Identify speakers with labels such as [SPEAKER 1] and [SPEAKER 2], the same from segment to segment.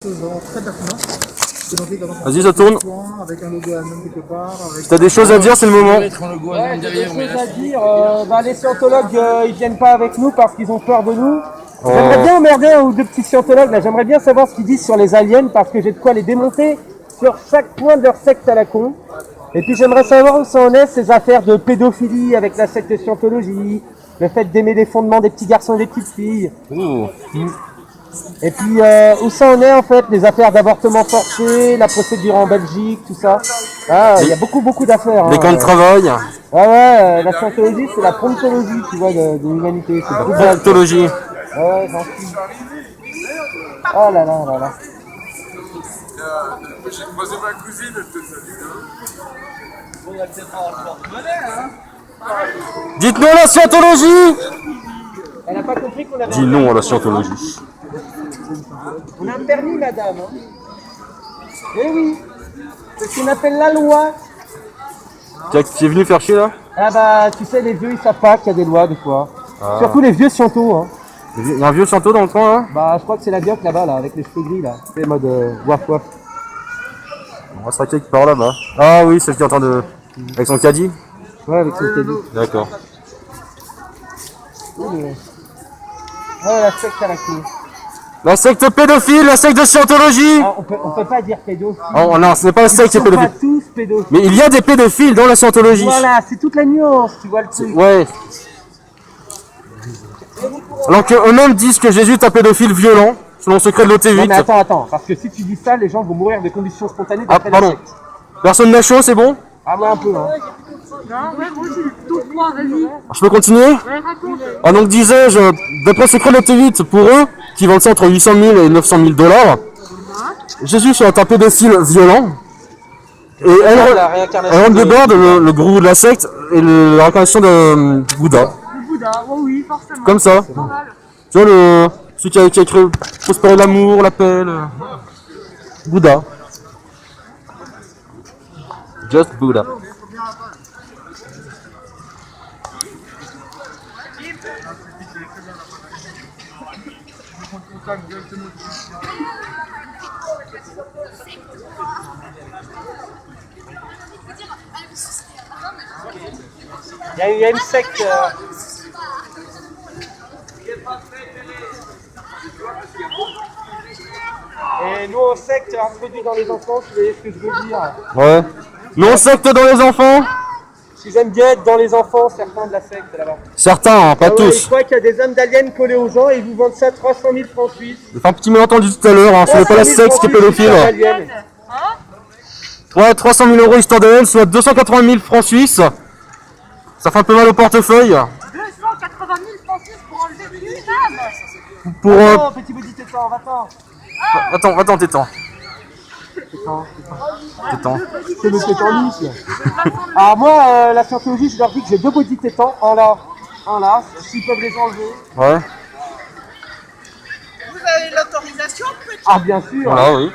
[SPEAKER 1] Très pertinent.
[SPEAKER 2] Vas-y, ça tourne.
[SPEAKER 1] Avec un logo allemand quelque part.
[SPEAKER 2] Si t'as des choses à dire, c'est le moment.
[SPEAKER 3] Ouais, j'ai des choses à dire. Les scientologues, ils viennent pas avec nous parce qu'ils ont peur de nous.
[SPEAKER 2] Oh.
[SPEAKER 3] J'aimerais bien emmerder un ou deux petits scientologues là. J'aimerais bien savoir ce qu'ils disent sur les aliens parce que j'ai de quoi les démonter sur chaque point de leur secte à la con. Et puis j'aimerais savoir où ça en est ces affaires de pédophilie avec la secte de scientologie, le fait d'aimer les fondements des petits garçons et des petites filles. Et puis où ça en est en fait, les affaires d'avortement forcé, la procédure en Belgique, tout ça. Ah, il y a beaucoup d'affaires.
[SPEAKER 2] Les camps de travail.
[SPEAKER 3] Ouais, la scientologie c'est la promptologie, tu vois, de l'humanité. C'est trop belle.
[SPEAKER 2] Promptologie.
[SPEAKER 3] Ouais, j'en suis. Oh là là là là.
[SPEAKER 4] J'ai croisé ma cousine, elle te salue.
[SPEAKER 2] Dites non à la scientologie.
[SPEAKER 3] Elle n'a pas compris qu'on avait.
[SPEAKER 2] Dis non à la scientologie.
[SPEAKER 3] On a un permis, madame. Hein. Eh oui. C'est ce qu'on appelle la loi.
[SPEAKER 2] Tu es venu faire chier là?
[SPEAKER 3] Ah bah, tu sais, les vieux, ils savent pas qu'il y a des lois, des fois.
[SPEAKER 2] Ah.
[SPEAKER 3] Surtout les vieux scientos, hein.
[SPEAKER 2] Il y a un vieux sciento dans le coin là?
[SPEAKER 3] Bah, je crois que c'est la bioc là-bas, là, avec les cheveux gris, là. C'est mode waf waf.
[SPEAKER 2] On va se raquer quelque part là-bas. Ah oui, celle qui est en train de... Avec son caddie?
[SPEAKER 3] Ouais, avec son caddie.
[SPEAKER 2] D'accord.
[SPEAKER 3] Ouais, la secte à la clé.
[SPEAKER 2] La secte pédophile, la secte de scientologie.
[SPEAKER 3] Ah, on peut pas dire pédophile.
[SPEAKER 2] Oh non, ce n'est pas la secte qui est
[SPEAKER 3] Ils sont pas
[SPEAKER 2] pédophile.
[SPEAKER 3] tous pédophiles.
[SPEAKER 2] Mais il y a des pédophiles dans la scientologie.
[SPEAKER 3] Voilà, c'est toute la nuance, tu vois le truc.
[SPEAKER 2] Ouais. Alors qu'eux-mêmes disent que Jésus est un pédophile violent, selon le secret de l'OT8.
[SPEAKER 3] Non mais attends, parce que si tu dis ça, les gens vont mourir de conditions spontanées
[SPEAKER 2] Ah,
[SPEAKER 3] d'après la
[SPEAKER 2] pardon.
[SPEAKER 3] secte.
[SPEAKER 2] Personne n'a chaud, c'est bon?
[SPEAKER 3] Ah ouais, un peu, hein.
[SPEAKER 5] Non, ouais, moi j'ai tout froid, vas-y.
[SPEAKER 2] Je peux continuer?
[SPEAKER 5] Ouais, raconte.
[SPEAKER 2] Ah donc disais-je, d'après le secret de l'OT8, pour eux, qui vendent ça entre 800 000 et 900 000 $, Jésus serait un pédophile violent. Et
[SPEAKER 3] La réincarnation
[SPEAKER 2] elle rentre
[SPEAKER 3] de-
[SPEAKER 2] dedans le gourou de la secte et la réincarnation de Bouddha.
[SPEAKER 5] Le Bouddha, oh oui, forcément.
[SPEAKER 2] Comme ça.
[SPEAKER 5] Normal.
[SPEAKER 2] Tu vois, celui qui a écrit Prospérer l'amour, la paix, Bouddha. Just Buddha.
[SPEAKER 3] Il y a une secte. Et nous, en secte, introduit dans les enfants, vous voyez ce que je veux dire.
[SPEAKER 2] Ouais. Non secte dans les enfants?
[SPEAKER 3] Ils aiment bien être dans les enfants, certains de la secte là-bas.
[SPEAKER 2] Certains, hein, pas
[SPEAKER 3] Ah ouais, je
[SPEAKER 2] tous.
[SPEAKER 3] crois qu'il y a des âmes d'aliens collées aux gens et ils vous vendent ça 300 000 francs suisses.
[SPEAKER 2] J'ai fait un petit malentendu tout à l'heure, hein, ce n'est pas la secte qui est pédophile. Ouais, 300 000 € histoire d'elle, soit 280 000 francs suisses. Ça fait un peu mal au portefeuille.
[SPEAKER 5] 280 000 francs suisses pour enlever une âme.
[SPEAKER 2] Pour...
[SPEAKER 3] Non, petit body tétan, va-t'en.
[SPEAKER 2] Attends, t'étends. Tétans.
[SPEAKER 3] C'est le tétan lisse. Alors moi, la scientologie, je leur dis que j'ai deux body tétans, un là, s'ils peuvent les enlever.
[SPEAKER 2] Ouais.
[SPEAKER 6] Vous avez l'autorisation, petit?
[SPEAKER 3] Ah bien sûr,
[SPEAKER 2] Voilà, oui.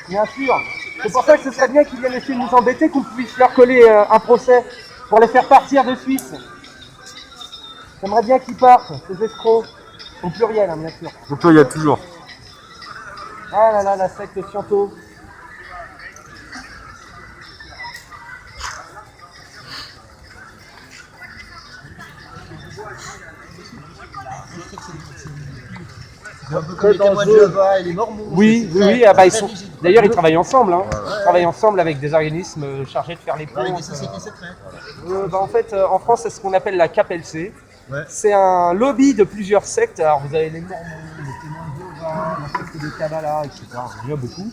[SPEAKER 3] bien sûr. C'est pour ça que ce serait bien qu'ils viennent essayer de nous embêter, qu'on puisse leur coller un procès pour les faire partir de Suisse. J'aimerais bien qu'ils partent, ces escrocs. Au pluriel, hein, bien sûr.
[SPEAKER 2] Donc il y a toujours.
[SPEAKER 3] Ah là là, la secte Sciento.
[SPEAKER 1] Comme témoin de Jéhovah et les Mormons.
[SPEAKER 3] Oui, ah bah, ils sont. D'ailleurs, ils travaillent ensemble. Hein. Ils travaillent ensemble avec des organismes chargés de faire les ponts.
[SPEAKER 1] Avec des sociétés secrètes.
[SPEAKER 3] En fait, en France, c'est ce qu'on appelle la CAPLC.
[SPEAKER 1] Ouais.
[SPEAKER 3] C'est un lobby de plusieurs sectes. Alors, vous avez les Mormons, les témoins de Jéhovah, la secte de Kabbalah, etc. Il y en a beaucoup.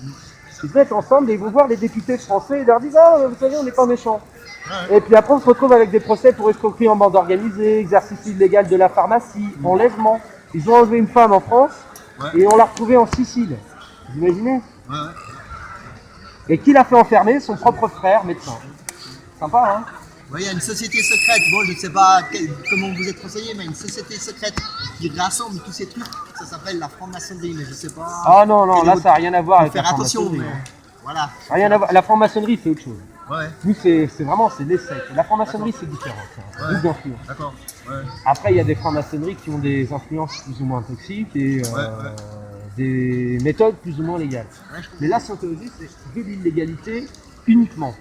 [SPEAKER 3] Ils se mettent ensemble et ils vont voir les députés français et leur disent: ah, vous savez, on n'est pas méchants. Et puis après, on se retrouve avec des procès pour escroquerie en bande organisée, exercice illégal de la pharmacie, enlèvement. Ils ont enlevé une femme en France et on l'a retrouvée en Sicile. Vous imaginez?
[SPEAKER 1] Ouais.
[SPEAKER 3] Et qui l'a fait enfermer? Son propre frère, médecin. Sympa, hein?
[SPEAKER 1] Oui, il y a une société secrète. Bon, je ne sais pas comment vous êtes renseigné, mais une société secrète qui rassemble tous ces trucs. Ça s'appelle la franc-maçonnerie, mais je ne sais pas.
[SPEAKER 3] Ah non, là, ça n'a rien à voir avec la
[SPEAKER 1] Faire attention,
[SPEAKER 3] franc-maçonnerie.
[SPEAKER 1] mais voilà.
[SPEAKER 3] Rien à voir. La franc-maçonnerie, c'est autre chose.
[SPEAKER 1] Ouais,
[SPEAKER 3] Nous, c'est vraiment les sectes. La franc-maçonnerie, c'est différent. C'est un groupe d'influence.
[SPEAKER 1] d'accord. Ouais.
[SPEAKER 3] Après, il y a des francs-maçonneries qui ont des influences plus ou moins toxiques et des méthodes plus ou moins légales. Mais la scientologie, c'est de l'illégalité uniquement.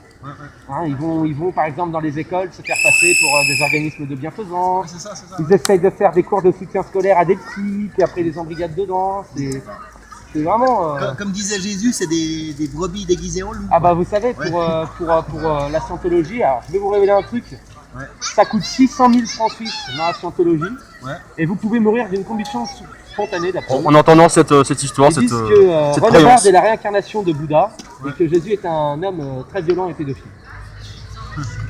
[SPEAKER 3] Hein, ils vont par exemple dans les écoles se faire passer pour des organismes de bienfaisance.
[SPEAKER 1] C'est ça, c'est ça.
[SPEAKER 3] Ils essayent de faire des cours de soutien scolaire à des petits, puis après les embrigadent dedans. C'est vraiment.
[SPEAKER 1] Comme disait Jésus, c'est des brebis déguisées en loup.
[SPEAKER 3] Ah bah vous savez, pour la scientologie, alors je vais vous révéler un truc.
[SPEAKER 1] Ouais.
[SPEAKER 3] Ça coûte 600 000 francs suisses dans la scientologie.
[SPEAKER 1] Ouais.
[SPEAKER 3] Et vous pouvez mourir d'une combustion spontanée d'après eux.
[SPEAKER 2] En entendant cette histoire,
[SPEAKER 3] Ils
[SPEAKER 2] cette
[SPEAKER 3] disent que
[SPEAKER 2] cette
[SPEAKER 3] Renoir
[SPEAKER 2] croyance.
[SPEAKER 3] est la réincarnation de Bouddha et que Jésus est un homme très violent et pédophile.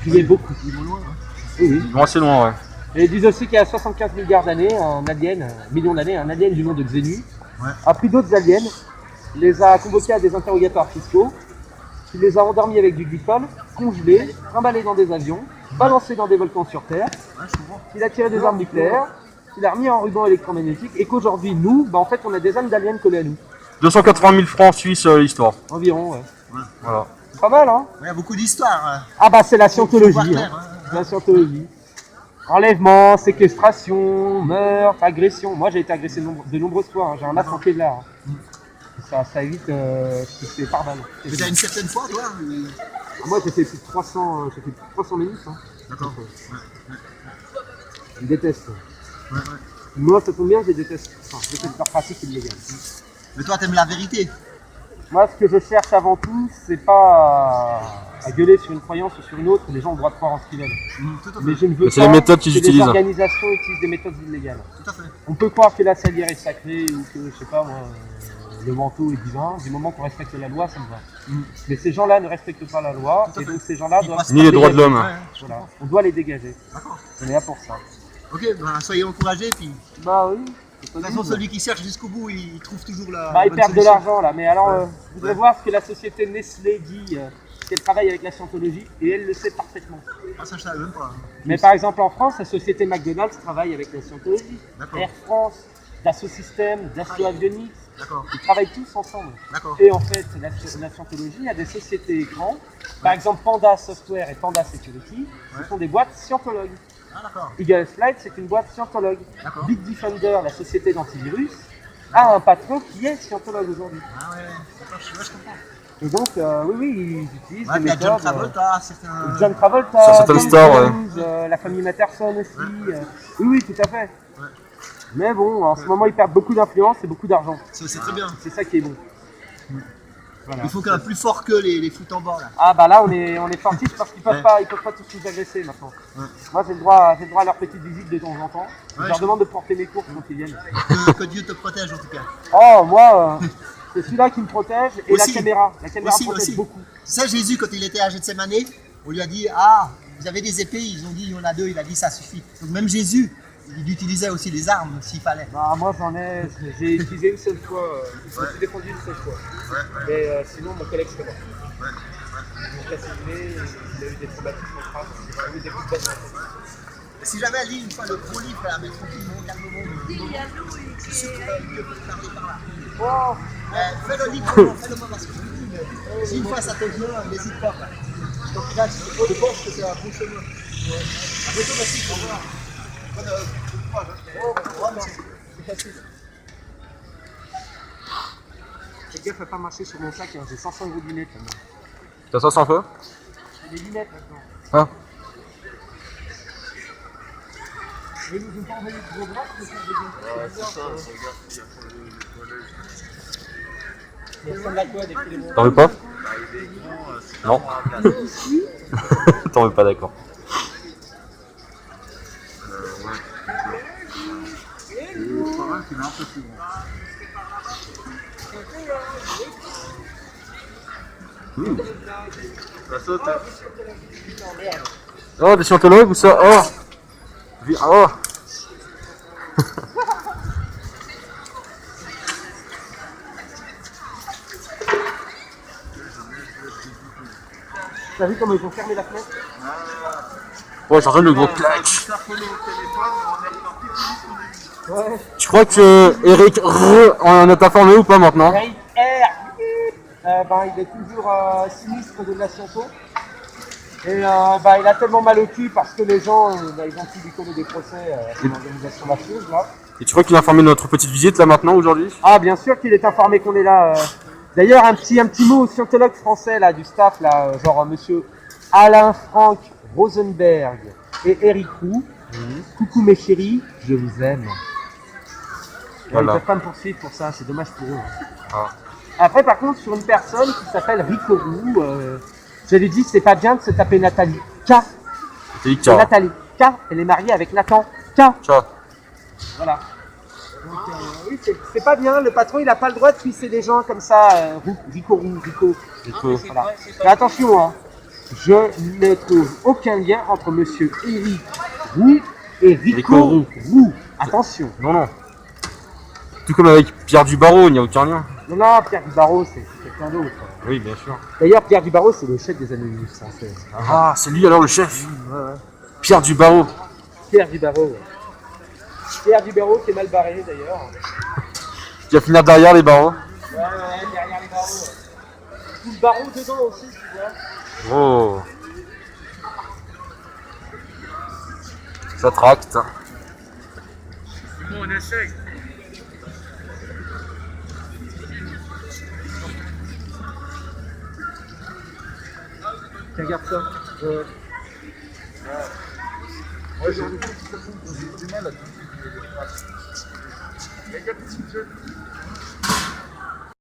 [SPEAKER 3] Il est beaucoup.
[SPEAKER 1] Ils vont loin. Hein.
[SPEAKER 3] Oui, oui.
[SPEAKER 2] Ils vont assez loin, ouais.
[SPEAKER 3] Et ils disent aussi qu'il y a 75 milliards d'années, un alien du nom de Xenu, a pris d'autres aliens, les a convoqués à des interrogatoires fiscaux, il les a endormis avec du glycol, congelés, trimballés dans des avions, balancés dans des volcans sur Terre, il a tiré des armes nucléaires, il a remis en ruban électromagnétique et qu'aujourd'hui, nous, en fait, on a des âmes d'aliens collées à nous.
[SPEAKER 2] 280 000 francs suisses l'histoire.
[SPEAKER 3] Environ, ouais.
[SPEAKER 2] Voilà.
[SPEAKER 3] Pas mal, hein?
[SPEAKER 1] Il y a beaucoup d'histoires.
[SPEAKER 3] Ah bah c'est la
[SPEAKER 1] Faut voir
[SPEAKER 3] scientologie,
[SPEAKER 1] clair,
[SPEAKER 3] hein. C'est la scientologie. Enlèvement, séquestration, meurtre, agression. Moi j'ai été agressé de nombreuses fois, hein. J'ai un masque en Kevlar. Hein. Ça évite que c'est par balle.
[SPEAKER 1] Mais t'as une certaine foi, toi
[SPEAKER 3] Moi j'ai fait plus de 300, minutes. Hein.
[SPEAKER 1] D'accord.
[SPEAKER 3] Je déteste. Moi ça tombe bien, je déteste. Enfin, je déteste leur pratique illégale.
[SPEAKER 1] Mais toi, t'aimes la vérité.
[SPEAKER 3] Moi ce que je cherche avant tout, c'est pas à gueuler sur une croyance ou sur une autre. Les gens ont le droit de croire en ce qu'ils veulent.
[SPEAKER 1] Tout à
[SPEAKER 3] Mais
[SPEAKER 1] fait.
[SPEAKER 3] je ne veux
[SPEAKER 2] Mais c'est
[SPEAKER 3] pas
[SPEAKER 2] les méthodes qu'ils
[SPEAKER 3] que
[SPEAKER 2] utilisent.
[SPEAKER 3] les organisations utilisent des méthodes illégales.
[SPEAKER 1] Tout à fait.
[SPEAKER 3] On peut croire que la salière est sacrée ou que, je sais pas moi, le manteau est divin. Du moment qu'on respecte la loi, ça me va. Mais ces gens-là ne respectent pas la loi
[SPEAKER 1] Tout à
[SPEAKER 3] et
[SPEAKER 1] fait.
[SPEAKER 3] donc ces gens-là
[SPEAKER 1] Ils
[SPEAKER 3] doivent...
[SPEAKER 1] passent
[SPEAKER 2] Ni les droits de l'homme.
[SPEAKER 3] Voilà. On doit les dégager.
[SPEAKER 1] D'accord.
[SPEAKER 3] On est là pour ça.
[SPEAKER 1] Ok, bah, soyez encouragés. Puis,
[SPEAKER 3] Bah oui.
[SPEAKER 1] de toute façon, celui qui cherche jusqu'au bout, il trouve toujours la.
[SPEAKER 3] Bah ils
[SPEAKER 1] bonne
[SPEAKER 3] perdent de
[SPEAKER 1] solution.
[SPEAKER 3] l'argent là. Mais alors, vous devez voir ce que la société Nestlé dit, qu'elle travaille avec la scientologie et elle le sait parfaitement.
[SPEAKER 1] Ah, ça, je savais même pas.
[SPEAKER 3] Mais par exemple en France, la société McDonald's travaille avec la scientologie.
[SPEAKER 1] D'accord.
[SPEAKER 3] Air France, Dassault Systèmes, Dassault Avionics,
[SPEAKER 1] D'accord.
[SPEAKER 3] ils travaillent tous ensemble.
[SPEAKER 1] D'accord.
[SPEAKER 3] Et en fait, la scientologie a des sociétés écrans. Par exemple, Panda Software et Panda Security, ce sont des boîtes scientologues.
[SPEAKER 1] Ah, d'accord.
[SPEAKER 3] Eagle Flight, c'est une boîte scientologue.
[SPEAKER 1] D'accord.
[SPEAKER 3] Bitdefender, la société d'antivirus, a un patron qui est scientologue aujourd'hui.
[SPEAKER 1] Ah, ouais, d'accord, je comprends.
[SPEAKER 3] Et donc, oui, ils utilisent
[SPEAKER 1] Ouais,
[SPEAKER 3] des
[SPEAKER 1] puis il y a John
[SPEAKER 3] méthodes.
[SPEAKER 1] Travolta, certains.
[SPEAKER 3] John Travolta,
[SPEAKER 2] Sur certaines
[SPEAKER 3] Tom
[SPEAKER 2] stars,
[SPEAKER 3] Cruise, la famille Matterson aussi. Oui, tout à fait. Mais bon, en ce moment, ils perdent beaucoup d'influence et beaucoup d'argent.
[SPEAKER 1] C'est très bien.
[SPEAKER 3] C'est ça qui est bon. Voilà.
[SPEAKER 1] Il faut qu'un plus fort que les foot en bas, là.
[SPEAKER 3] Ah bah là on est fortifs parce qu'ils peuvent pas tous nous agresser maintenant. Moi j'ai le droit à leur petite visite de temps en temps. Je leur demande de porter mes courses quand ils viennent.
[SPEAKER 1] Que Dieu te protège, en tout cas.
[SPEAKER 3] Oh moi c'est celui-là qui me protège et
[SPEAKER 1] Aussi.
[SPEAKER 3] la caméra. La caméra
[SPEAKER 1] Aussi,
[SPEAKER 3] protège
[SPEAKER 1] aussi.
[SPEAKER 3] beaucoup.
[SPEAKER 1] Tu sais, Jésus, quand il était à Gethsemane, on lui a dit, ah, vous avez des épées, ils ont dit, il y en a deux, il a dit, ça suffit. Donc même Jésus, il utilisait aussi les armes s'il fallait.
[SPEAKER 3] Bah moi j'ai utilisé une seule fois, je me suis défendu une seule fois. Mais sinon mon collègue serait mort. Ils m'ont cassé le nez, il a eu des traumatismes au crâne, il a eu des coups de balle.
[SPEAKER 1] Si jamais lis une fois le gros livre, là, mais tranquillement, calmement, c'est sûr que Dieu peut te parler par là.
[SPEAKER 3] Oh,
[SPEAKER 1] Fais-le librement, fais-le moi parce que je te dis, mais si une fois ça te vient, n'hésite pas. Donc là, je pense que c'est un bon chemin. Après toi, merci, au revoir. Bonne courage. Ouais, merci. C'est facile.
[SPEAKER 3] fais gaffe à pas marcher sur mon sac, hein. J'ai 500 € de lunettes maintenant.
[SPEAKER 2] T'as ça sans feu?
[SPEAKER 3] J'ai des lunettes maintenant.
[SPEAKER 2] Ah.
[SPEAKER 3] Mais ils nous ont pas envoyé de gros bras pour faire des lunettes.
[SPEAKER 4] C'est ça, regarde s'il y a pas le collège.
[SPEAKER 3] Il ressemble à quoi des films?
[SPEAKER 2] T'en veux pas?
[SPEAKER 4] Bah, il est grand, c'est
[SPEAKER 2] Non. T'en veux pas, d'accord.
[SPEAKER 4] le parrain qui est un peu plus grand. Ça saute.
[SPEAKER 2] Oh, des scientologues ou ça? Oh! Oh!
[SPEAKER 3] T'as vu comment ils ont fermé la fenêtre?
[SPEAKER 2] Ouais, j'entends le gros clac.
[SPEAKER 4] Cartonné au téléphone, on est reparti plus vite qu'on est venu.
[SPEAKER 3] Ouais.
[SPEAKER 2] Je crois que Eric en est informé ou pas maintenant?
[SPEAKER 3] Eric R. Il est toujours sinistre de la sciento. Et il a tellement mal au cul parce que les gens, ils ont pu lui connaître des procès à une organisation mafieuse là.
[SPEAKER 2] Et tu crois qu'il a informé de notre petite visite là maintenant aujourd'hui?
[SPEAKER 3] Ah, bien sûr qu'il est informé qu'on est là. D'ailleurs, un petit mot aux scientologues français là, du staff, là, genre monsieur Alain-Franck Rosenberg et Eric Roux. Coucou mes chéris, je vous aime.
[SPEAKER 2] Voilà.
[SPEAKER 3] Ils ne peuvent pas me poursuivre pour ça, c'est dommage pour eux.
[SPEAKER 2] Ah.
[SPEAKER 3] Après, par contre, sur une personne qui s'appelle Rico Roux, je lui dis c'est pas bien de se taper Nathalie K.
[SPEAKER 2] C'est
[SPEAKER 3] C'est Nathalie K, elle est mariée avec Nathan K.
[SPEAKER 2] Ciao.
[SPEAKER 3] Voilà. Donc, oui, c'est pas bien, le patron il a pas le droit de sucer des gens comme ça, Rico. Voilà. Mais attention, hein, je ne trouve aucun lien entre monsieur Eric Roux et Rico Roux. Attention.
[SPEAKER 2] Non. Tout comme avec Pierre Dubarreau, il n'y a aucun lien.
[SPEAKER 3] Non, Pierre Dubarreau, c'est quelqu'un d'autre.
[SPEAKER 2] Oui, bien sûr.
[SPEAKER 3] D'ailleurs, Pierre Dubarreau, c'est le chef des Anonymous français.
[SPEAKER 2] Ah, c'est lui alors le chef.
[SPEAKER 3] Ouais.
[SPEAKER 2] Pierre Dubarreau.
[SPEAKER 3] Pierre Dubarreau. Ouais. Pierre Dubarreau qui est mal barré d'ailleurs.
[SPEAKER 2] Qui va finir derrière les barreaux.
[SPEAKER 3] Ouais, derrière les barreaux. Ouais. Tout le barreau dedans aussi, tu vois.
[SPEAKER 2] Oh. Ça tracte.
[SPEAKER 4] Bon, on essaye.
[SPEAKER 3] Tiens, regarde ça.
[SPEAKER 1] Ouais, j'ai du mal à te.
[SPEAKER 4] Il y a des petits jeux.